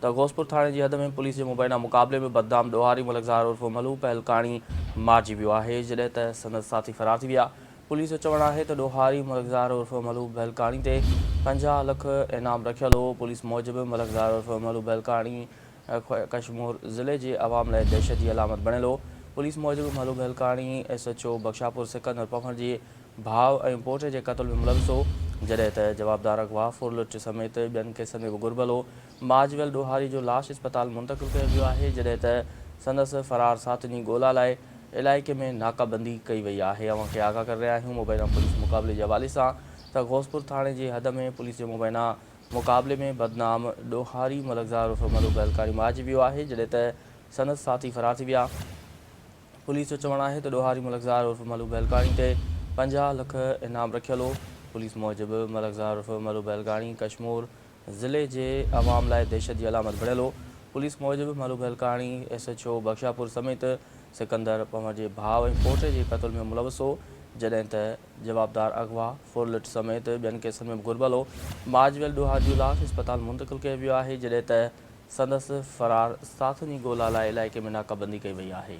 त घोसपुर थाणे जी हद में पुलिस जे मुबैना मुक़ाबले में बदनाम ॾोहारी मलकज़ार उर्फ़ मलू पहलकाणी मारिजी वियो आहे, जॾहिं त संदसि साथी फरार थी विया। पुलिस जो चवणु आहे त ॾोहारी मलकज़ार उर्फ़ मलू पहलकाणी ते 50 लख इनाम रखियल हो। पुलिस मूजिबि मलकज़ार उर्फ़ मलू पहलकाणी कशमोर ज़िले जे अवाम लाइ दहशत जी अलामत बणियल हो। पुलिस मूजिबि मलू पहलकाणी SHO बख्शापुर सिकंदर पखण जे भाउ ऐं पोटे जे क़त्ल में मुलविस हो, जॾहिं त जवाबदार अगवा फुरलुट समेत ॿियनि केसनि में बि घुर्बल हो। मारिजी ॾोहारी जो लाश अस्पताल मुंतक़िल कयो वियो आहे, जॾहिं त संदसि फरार साथी ॻोल्हा लाइ इलाइक़े में नाकाबंदी कई वई आहे। अवां खे आगाह करे रहिया आहियूं मुबैना पुलिस मुक़ाबले जे हवाले सां त घोसपुर थाणे जी हद में पुलिस जे मुबैना मुक़ाबले में बदनाम ॾोहारी मलकज़ार उर्फ़ मलू पहलकाणी मारिजी वियो आहे, जॾहिं त संदसि साथी फरार थी विया। पुलिस जो चवणु आहे त ॾोहारी मलकज़ार उर्फ़ मलू पहलकाणी ते 50 लख इनाम रखियल हो। पुलिस मूजिबि मलकज़ार उर्फ़ मलू पहलकाणी कशमोर ज़िले जे अवाम लाइ दहशत जी अलामत बणियल हो। पुलिस मूजिबि मलू पहलकाणी SHO बख्शापुर समेत सिकंदर पवण जे भाउ ऐं पोटे जे क़त्ल में मुलविस हो, जॾहिं त जवाबदार अगवा फुरलुट समेत ॿियनि केसनि में बि घुर्बल हो। मारिजी ॾोहारी जो लाश अस्पताल मुंतक़िल कयो वियो आहे, जॾहिं त संदसि फरार साथी ॻोल्हा लाइ इलाइक़े में नाकाबंदी कई वई आहे।